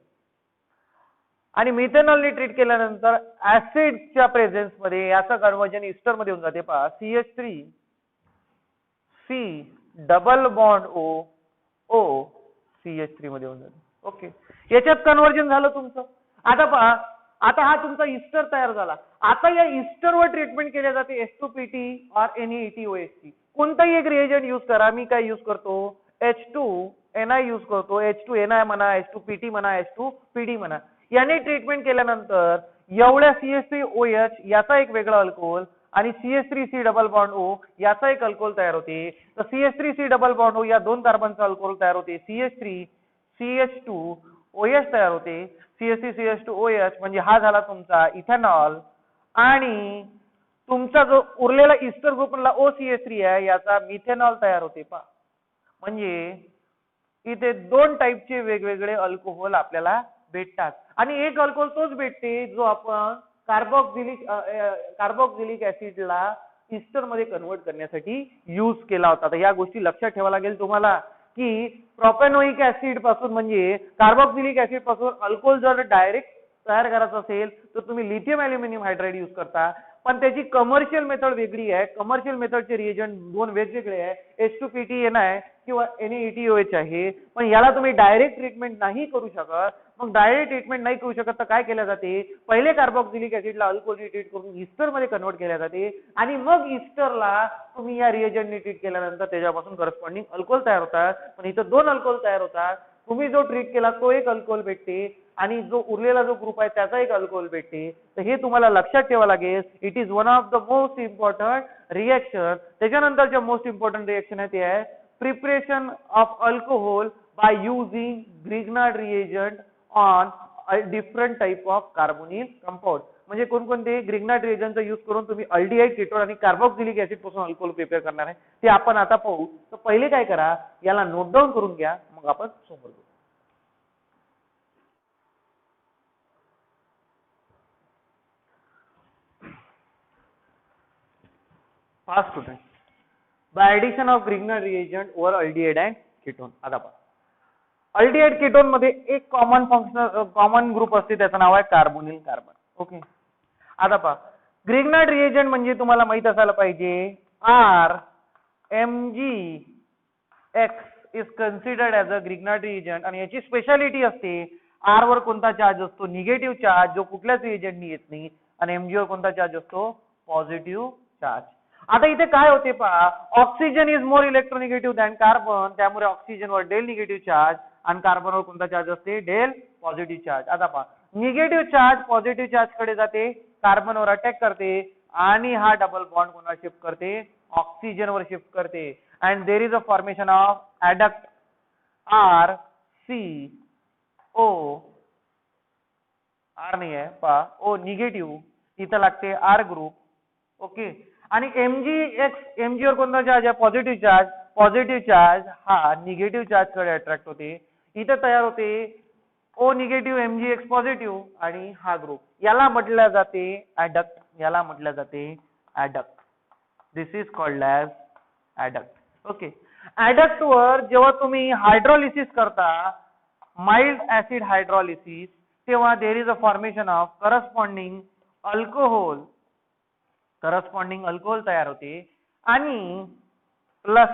आणि मिथेनॉलने ट्रीट केल्यानंतर ऍसिडच्या प्रेझेन्स मध्ये याचं कन्वर्जन ईस्टर मध्ये होऊन जाते. पहा, CH3C double bond O CH3 मध्ये होऊन जाते. ओके, याच्यात कन्वर्जन झालं तुमचं. आता पहा, आता हा तुमचा ईस्टर तयार झाला. आता या ईस्टरवर ट्रीटमेंट केल्या जाते H2PT और NaETOH ची. कोणताही एक रिएजंट यूज करा. मी काय यूज करतो? H2NI यूज करतो. H2NI म्हणा, H2PT म्हणा, H2PD म्हणा. याने ट्रीटमेंट केल्यानंतर एवढ्या CH3OH याचा एक वेगळा अल्कोहोल आणि CH3C डबल बॉन्ड O याचा एक अल्कोहोल तयार होते. तर CH3C डबल बॉन्ड O या दोन कार्बनचा अल्कोहोल तयार होते. CH3CH2OH तयार होते. CH3CH2OH म्हणजे हा झाला तुमचा इथेनॉल. आणि तुमचा जो उरलेला ईस्टर ग्रुप मधला OCH3 आहे याचा मिथेनॉल तयार होते. पहा, म्हणजे इथे दोन टाईपचे वेगवेगळे अल्कोहोल आपल्याला भेटतात. आणि एक अल्कोहोल तोच भेटते जो आपण कार्बोक्सिलिक ऍसिडला ईस्टर मध्ये कन्वर्ट करण्यासाठी यूज केला होता. तर या गोष्टी लक्षात ठेवायला लागेल तुम्हाला की प्रोपेनोइक ऍसिड पासून म्हणजे कार्बोक्सिलिक ऍसिड पासून अल्कोहोल जर डायरेक्ट तयार करायचं असेल तर तुम्ही लिथियम अल्युमिनियम हायड्राइड यूज करता, पण त्याची कमर्शियल मेथड वेगळी आहे. कमर्शियल मेथडचे रिएजंट दोन वेगवेगळे आहे. H2PTN आहे किंवा NaETOH आहे. पण याला तुम्ही डायरेक्ट ट्रीटमेंट नाही करू शकत. मग डायरेक्ट ट्रीटमेंट नाही करू शकत तर काय केलं जाते, पहिले कार्बोक्सिलिक ऍसिडला अल्कोहोलने ट्रीट करून इस्टर मध्ये कन्वर्ट केल्या जाते आणि मग इस्टरला तुम्ही या रिएजंटने ट्रीट केल्यानंतर त्याच्यापासून करस्पॉन्डिंग अल्कोहोल तयार होतात. पण इथं दोन अल्कोहोल तयार होतात. तुम्ही जो ट्रीट केला तो एक अल्कोहोल भेटते आणि जो उरलेला जो ग्रुप आहे त्याचा एक अल्कोहोल भेटते. तर हे तुम्हाला लक्षात ठेवावं लागेल. It is one of the most important reaction. त्याच्यानंतरचे मोस्ट इम्पॉर्टंट रिएक्शन आहे ते आहे preparation of alcohol by using Grignard reagent on different type of carbonyl compound. म्हणजे कोणकोणते ग्रिग्नार्ड रिएजंटचा यूज करून तुम्ही अल्डिहाइड, कीटोन आणि कार्बोक्सिलिक ऍसिड पासून अल्कोहोल प्रिपेअर करणार आहे ते आपण आता पाहू. तर पहिले काय करा, याला नोट डाऊन करून घ्या, मग आपण समोर जाऊ. Fast student. By addition of Grignard reagent over aldehyde and ketone. आता पहा, अल्डिहाइड कीटोन मध्ये एक कॉमन ग्रुप असते त्याचं नाव आहे कार्बोनिल कार्बन. ओके. आता पहा, ग्रिग्नार्ड रिएजंट म्हणजे तुम्हाला माहित असायला पाहिजे RMgX is considered as a Grignard reagent आणि याची स्पेशालिटी असते R वर कोणता चार्ज असतो, निगेटिव्ह चार्ज जो कुठल्याच रिएजंटनी येत नाही, आणि Mg वर कोणता चार्ज असतो, पॉझिटिव्ह चार्ज. आता इथे काय होते पहा, oxygen is more electronegative than carbon, त्यामुळे ऑक्सिजनवर डेल निगेटिव्ह चार्ज आणि कार्बनवर कोणता चार्ज असते, डेल पॉझिटिव्ह चार्ज. आता पहा, निगेटिव्ह चार्ज पॉझिटिव्ह चार्ज कडे जाते, कार्बनवर अटॅक करते आणि हा डबल बॉन्ड कोणाला शिफ्ट करते, ऑक्सिजनवर शिफ्ट करते. And there is a formation of adduct RCO, R नाही आहे पहा, O निगेटिव्ह, इथं लागते R ग्रुप. ओके. आणि Mg वर कोणता चार्ज आहे, पॉझिटिव्ह चार्ज. पॉझिटिव्ह चार्ज हा निगेटिव्ह चार्ज कडे अट्रॅक्ट होते, इथं तयार होते O निगेटिव्ह Mgx पॉझिटिव्ह आणि हा ग्रुप, याला म्हटलं जाते ऍडक्ट. याला म्हटलं जाते ऍडक्ट. दिस इज कॉल्ड ॲज ऍडक्ट. ओके. ऍडक्ट वर जेव्हा तुम्ही हायड्रोलिसिस करता, माइल्ड ऍसिड हायड्रोलिसिस, तेव्हा देर is a formation of corresponding alcohol. Corresponding alcohol तयार होते आणि plus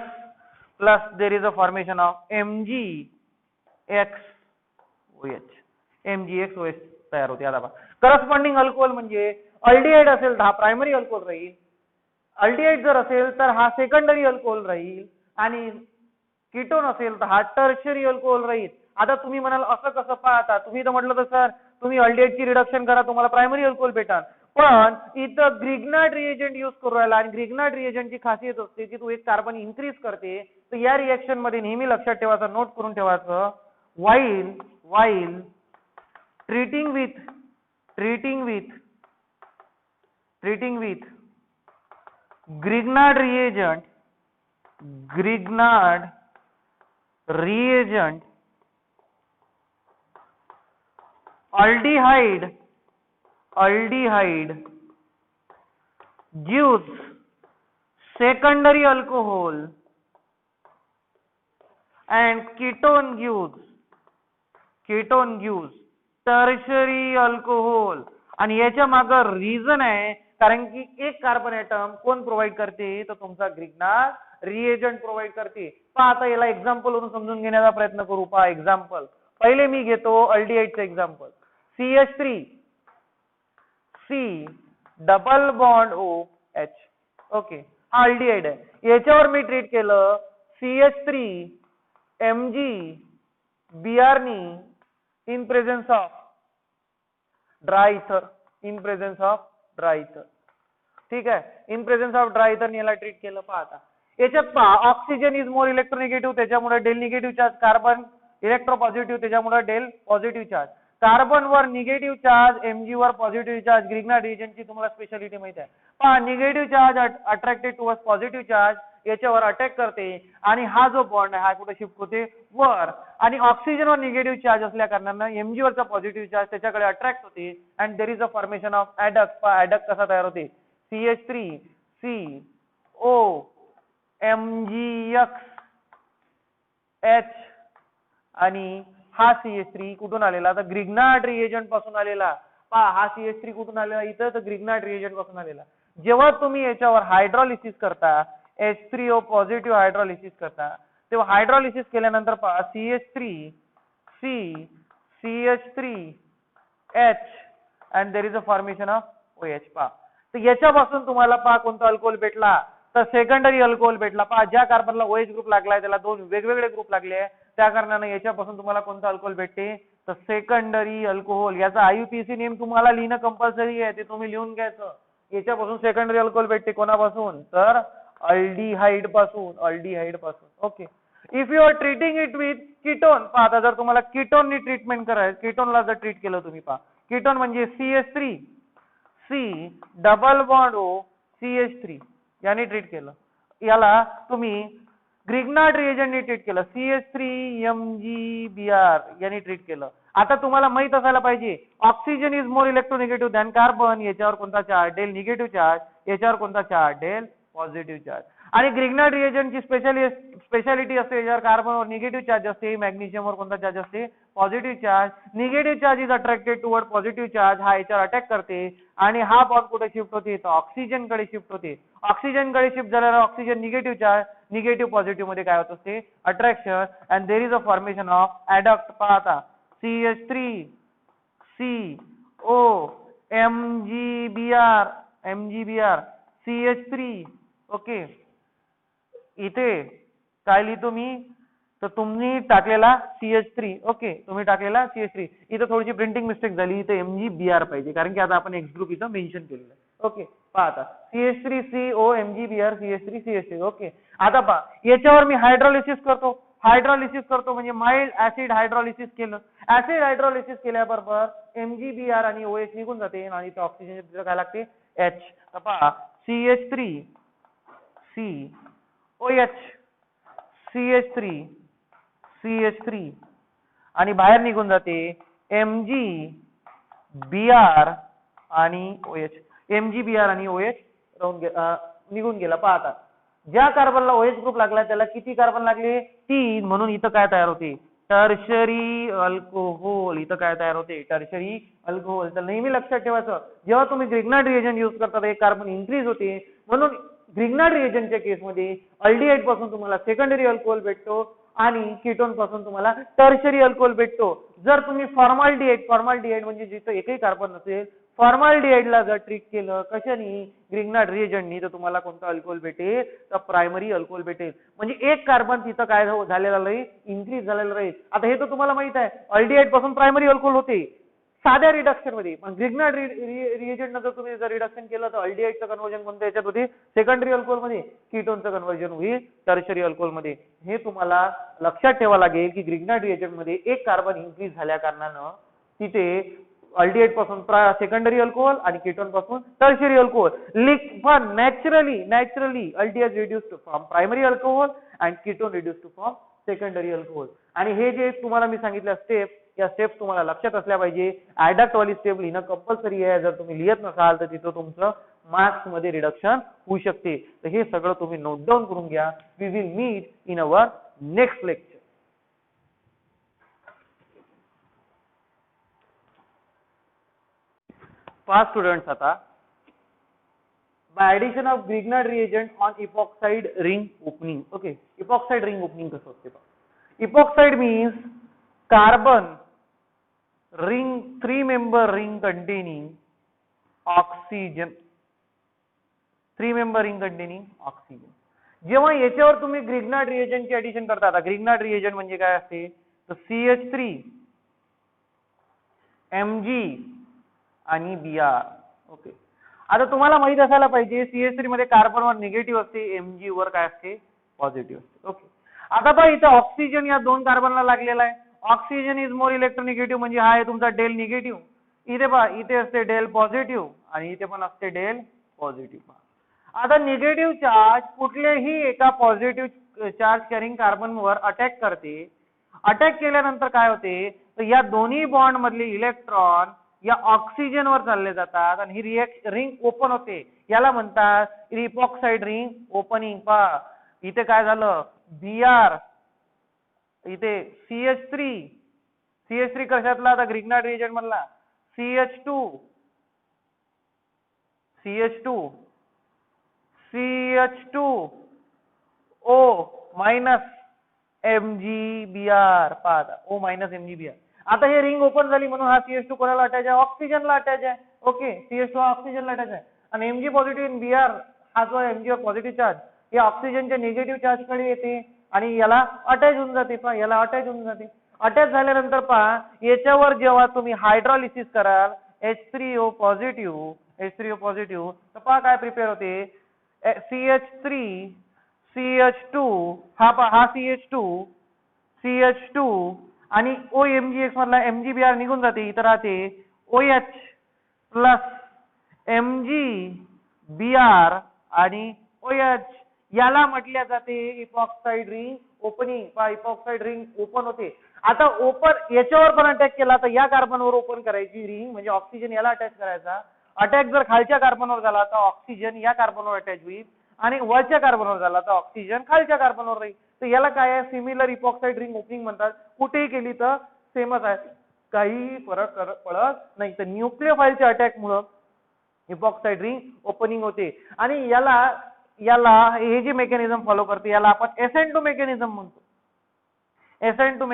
there is a formation of MgXOH तयार होते. आता करस्पॉन्डिंग अल्कोहोल म्हणजे अल्डिहाइड असेल तर हा प्रायमरी अल्कोहोल राहील, अल्डिहाइड जर असेल तर हा सेकंडरी अल्कोहोल राहील, आणि कीटोन असेल तर हा टर्शरी अल्कोहोल राहील. आता तुम्ही म्हणाल असं कसं पाहता, तुम्ही तर म्हटलं तर सर तुम्ही अल्डिहाइडची रिडक्शन करा तुम्हाला प्रायमरी अल्कोहोल भेटा, पण इथं ग्रिग्नार्ड रिएजंट यूज करू राहिला आणि ग्रिग्नार्ड रिएजंटची खासियत असते की तू एक कार्बन इन्क्रीज करते. तर या रिएक्शन मध्ये नेहमी लक्षात ठेवायचं, नोट करून ठेवायचं, while treating with Grignard reagent aldehyde gives secondary alcohol and ketone gives tertiary alcohol. आणि याच्या मागे रिझन आहे कारण की एक कार्बन ऍटम कोण प्रोव्हाइड करते, तर तुमचा ग्रिग्नार्ड रिएजंट प्रोव्हाइड करते. पहा आता याला एक्झाम्पल वरून समजून घेण्याचा प्रयत्न करू. पहा एक्झाम्पल, पहिले मी घेतो अल्डिहाइडचं example, CH3C double bond OH. Okay, हा अल्डिहाइड आहे, याच्यावर मी ट्रीट केलं CH3Mg Br in presence of dry ether, ठीक आहे, इन प्रेझेन्स ऑफ ड्राय इथर याला ट्रीट केलं. पाहता याच्यात पहा, ऑक्सिजन इज मोर इलेक्ट्रोनिगेटिव्ह त्याच्यामुळे del negative charge, carbon electropositive त्याच्यामुळे डेल पॉझिटिव्ह चार्ज, कार्बन वर निगेटिव्ह चार्ज, Mg वर पॉझिटिव्ह चार्ज. ग्रिग्नार्ड रिएजंटची तुम्हाला स्पेशालिटी माहिती आहे. पहा, negative charge attracted towards positive charge, याच्यावर अटॅक करते आणि हा जो बॉन्ड आहे हा कुठे शिफ्ट होते, वर, आणि ऑक्सिजनवर निगेटिव्ह चार्ज असल्या कारणानं Mg वरचा पॉझिटिव्ह चार्ज त्याच्याकडे अट्रॅक्ट होते and there is a formation of adduct. Adduct कसा तयार होते, CH3CO MgX H आणि हा CH3 कुठून आलेला? तर ग्रिग्नार्ड रिएजंट पासून आलेला. पहा हा CH3 कुठून आलेला इथं? तर ग्रिग्नार्ड रिएजंट पासून आलेला. जेव्हा तुम्ही याच्यावर हायड्रोलिसिस करता, H3O पॉझिटिव्ह हायड्रोलिसिस करता, तेव्हा हायड्रोलिसिस केल्यानंतर पहा CH3 C CH3H and there is a formation of OH. पहा तर याच्यापासून तुम्हाला पहा कोणता अल्कोहोल भेटला? तर सेकंडरी अल्कोहोल भेटला. पहा ज्या कार्बनला OH ग्रुप लागलाय त्याला दोन वेगवेगळे ग्रुप लागले आहे, त्या कारणाने याच्यापासून तुम्हाला कोणता अल्कोहोल भेटते? तर सेकंडरी अल्कोहोल. याचा IUPAC नेम तुम्हाला लिहिणं कंपल्सरी आहे, ते तुम्ही लिहून घ्यायचं. याच्यापासून सेकंडरी अल्कोहोल भेटते कोणापासून? तर अल्डिहाइड पासून. Okay. If you are treating it with ketone, पहा आता जर तुम्हाला कीटोननी ट्रीटमेंट करायचं, कीटोनला जर ट्रीट केलं तुम्ही, पहा कीटोन म्हणजे CH3 C double bond O CH3 याने ट्रीट केलं. याला तुम्ही ग्रिग्नार्ड रिएजंटने ट्रीट केलं, CH3MgBr याने ट्रीट केलं. आता तुम्हाला माहित असायला पाहिजे oxygen is more electronegative than carbon. याच्यावर कोणता चार्ज? Del negative charge. याच्यावर कोणता चार्ज? Del positive charge. आणि ग्रिग्नार्ड रिएजंटची स्पेशालिटी असते, याच्यावर कार्बनवर निगेटिव्ह चार्ज असते, मॅग्नेशियमवर कोणता चार्ज असते? Positive charge. Negative charge is attracted toward positive charge. हा याच्यावर अटॅक करते आणि हा बॉन्ड कुठे शिफ्ट होते? तर ऑक्सिजन कडे शिफ्ट होते. ऑक्सिजन कडे शिफ्ट झाल्यावर oxygen negative charge, negative positive मध्ये काय होत असते? Attraction. And there is a formation of adduct. पहा आता CH3 CO MgBr CH3. Okay. इथे काय लिहितो मी? तर तुम्ही टाकलेला CH3. ओके, तुम्ही टाकलेला CH3. इथे थोडीशी प्रिंटिंग मिस्टेक झाली, इथे MgBr पाहिजे कारण की आता आपण एक्स ग्रुप इथं मेन्शन केलेलं आहे. ओके, पहा आता CH3 CO MgBr CH3 CH3. Okay. आता पहा याच्यावर मी हायड्रोलिसिस करतो म्हणजे माइल्ड ऍसिड हायड्रोलिसिस केलं. ऍसिड हायड्रोलिसिस केल्याबरोबर MgBr आणि OH निघून जाते आणि इथे ऑक्सिजन काय लागते? H. तर पहा CH3 COH CH3 आणि बाहेर निघून जाते MgBr आणि OH. MgBr आणि OH निघून गेला. पहा आता ज्या कार्बनला OH ग्रुप लागला त्याला किती कार्बन लागले? 3. म्हणून इथं काय तयार होते? Tertiary alcohol. इथं काय तयार होते? Tertiary alcohol. तर नेहमी लक्षात ठेवायचं जेव्हा तुम्ही ग्रिग्नार्ड रिएजंट यूज करता एक कार्बन इन्क्रीज होते. म्हणून ग्रिग्नार्ड रिएजंटच्या केसमध्ये अल्डिहाइड पासून तुम्हाला सेकंडरी अल्कोहोल भेटतो आणि कीटोन पासून तुम्हाला टर्शरी अल्कोहोल भेटतो. जर तुम्ही फॉर्माल्डिहाइड म्हणजे जिथं एकही कार्बन नसेल, फॉर्माल्डिहाइडला जर ट्रीट केलं कशाने? ग्रिग्नार्ड रिएजंटनी, तर तुम्हाला कोणता अल्कोहोल भेटेल? तर प्रायमरी अल्कोहोल भेटेल. म्हणजे एक कार्बन तिथं काय झालेला राहील? इन्क्रीज झालेला राहील. आता हे तर तुम्हाला माहित आहे अल्डिहाइड पासून प्रायमरी अल्कोहोल होते साध्या रिडक्शन मध्ये, पण ग्रिग्नार्ड रिएजंट जर तुम्ही जर रिडक्शन केलं तर अल्डिहाइडचं कन्वर्जन कोणत्या याच्यात होते? सेकंडरी अल्कोहोल मध्ये. कीटोनचं कन्वर्जन होईल टर्शरी अल्कोहोल मध्ये. हे तुम्हाला लक्षात ठेवावं लागेल की ग्रिग्नार्ड रिएजंट मध्ये एक कार्बन इन्क्रीज झाल्या कारणानं तिथे अल्डिहाइड पासून सेकंडरी अल्कोहोल आणि कीटोन पासून टर्शरी अल्कोहोल. पण naturally aldehyde reduced from primary alcohol and ketone reduced to from secondary alcohol. आणि हे जे तुम्हाला मी सांगितलं स्टेप, या स्टेप तुम्हाला लक्षात असल्या पाहिजे. ऍडक्ट वाली स्टेप लिहिणं कंपल्सरी आहे. जर तुम्ही लिहित नसाल तर तिथं तुमचं मार्क्स मध्ये रिडक्शन होऊ शकते. तर हे सगळं तुम्ही नोट डाऊन करून घ्या. We will meet in our next lecture. पहा स्टुडंट्स, आता by addition of Grignard reagent on epoxide ring opening. Okay, epoxide ring opening कसं असते? Epoxide means carbon ring 3 member ring containing oxygen. 3 member ring containing oxygen. जेव्हा याच्यावर तुम्ही Grignard रिएजंटची addition करता, आता Grignard reagent म्हणजे काय असते? तर CH3 Mg आणि Br. ओके, आता तुम्हाला माहित असायला पाहिजे CH3 मध्ये कार्बनवर निगेटिव्ह असते, Mg वर काय असते? पॉझिटिव्ह असते. ओके, आता पहा इथं ऑक्सिजन या 2 कार्बनला लागलेला आहे. ऑक्सिजन इज मोर इलेक्ट्रोनिगेटिव्ह म्हणजे हा आहे तुमचा डेल निगेटिव्ह. इथे पहा इथे असते डेल पॉझिटिव्ह आणि इथे पण असते डेल पॉझिटिव्ह. आता निगेटिव्ह चार्ज कुठल्याही एका पॉझिटिव्ह चार्ज कॅरिंग कार्बनवर अटॅक करते. अटॅक केल्यानंतर काय होते? तर या दोन्ही बॉन्ड मधले इलेक्ट्रॉन या ऑक्सिजन वर चालले जातात आणि ही रिंग ओपन होते. याला म्हणतात इपॉक्साइड रिंग ओपनिंग. पहा इथे काय झालं? Br इथे CH3 कशातला आता ग्रिग्नार्ड रिएजंट मधला CH2 O मायनस MgBr पाहता O मायनस MgBr. आता हे रिंग ओपन झाली म्हणून हा CH2 कोणाला अटॅच आहे ऑक्सिजनला अटॅच आहे. ओके CH2 हा ऑक्सिजनला अटॅच आहे आणि Mg पॉझिटिव्ह इन Br हा जो Mg वर पॉझिटिव्ह चार्ज हे ऑक्सिजनच्या निगेटिव्ह चार्ज कडे येते आणि याला अटॅच होऊन जाते. पहा याला अटॅच होऊन जाते. अटॅच झाल्यानंतर पहा याच्यावर जेव्हा तुम्ही हायड्रोलिसिस कराल H3O पॉझिटिव्ह तर पहा काय प्रिपेअर होते CH2 हा CH2 आणि OMgx मधला MgBr निघून जाते. इतर राहते OH प्लस MgBr आणि OH. याला म्हटल्या जाते इपॉक्साइड रिंग ओपनिंग. पहा इपॉक्साइड रिंग ओपन होते. आता ओपन याच्यावर पण अटॅक केला तर या कार्बनवर ओपन करायची रिंग म्हणजे ऑक्सिजन याला अटॅच करायचा. अटॅक जर खालच्या कार्बनवर झाला तर ऑक्सिजन या कार्बनवर अटॅच होईल आणि वरच्या कार्बनवर झाला तर ऑक्सिजन खालच्या कार्बनवर राहील. तर याला काय आहे सिमिलर इपॉक्साइड रिंग ओपनिंग म्हणतात. कुठेही केली तर सेमच आहे काही फरक पडत नाही. तर न्यूक्लियोफाईलच्या अटॅक मुळे इपॉक्साइड रिंग ओपनिंग होते आणि याला हे जे मेकॅनिझम फॉलो करते याला आपण SN2 मेकॅनिझम म्हणतो. SN2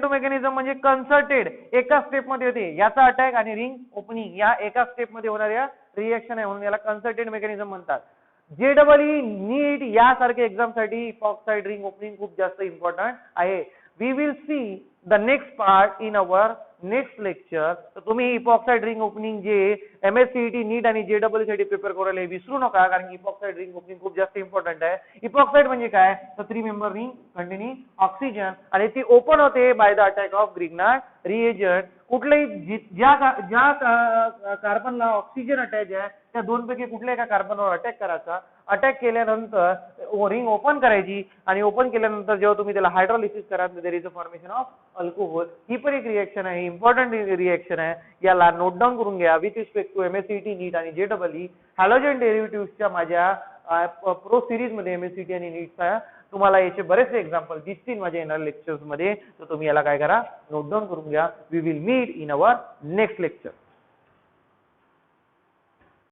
मेकॅनिझम म्हणजे कन्सर्टेड एका स्टेप मध्ये होते याचा अटॅक आणि रिंग ओपनिंग या एका स्टेप मध्ये होणाऱ्या रिएक्शन आहे म्हणून याला कन्सर्टेड मेकॅनिझम म्हणतात. JEE नीट यासारख्या एक्झाम साठी इपॉक्साइड रिंग ओपनिंग खूप जास्त इम्पॉर्टंट आहे. We will see the next part in our next lecture. तर तुम्ही इपॉक्साइड रिंग ओपनिंग जे MSCET नीट आणि JEE साठी प्रिपेअर करायला विसरू नका कारण की इपॉक्साइड रिंग ओपनिंग खूप जास्त इम्पॉर्टंट आहे. इपॉक्साइड म्हणजे काय तर 3 मेंबर रिंग कंटेनिंग ऑक्सिजन आणि ती ओपन होते by the attack of Grignard reagent. कुठलेही ज्या कार्बनला ऑक्सिजन अटॅच आहे त्या दोन पैकी कुठल्या एका कार्बनवर अटॅक करायचा. अटॅक केल्यानंतर रिंग ओपन करायची आणि ओपन केल्यानंतर जेव्हा तुम्ही त्याला हायड्रोलिसिस कराल there is a formation of alcohol. ही पण एक रिएक्शन आहे इम्पॉर्टंट रिएक्शन आहे. याला नोट डाऊन करून घ्या with respect to MSCET NEET आणि JEE. हॅलोजन डेरिव्हेटिव्हच्या माझ्या प्रो सिरीज मध्ये MSCET आणि नीटचा तुम्हाला याचे बरेचसे एक्झाम्पल दिसतील माझ्या येणाऱ्या लेक्चर्स मध्ये. तर तुम्ही याला काय करा नोट डाऊन करून घ्या. We will meet in our next lecture.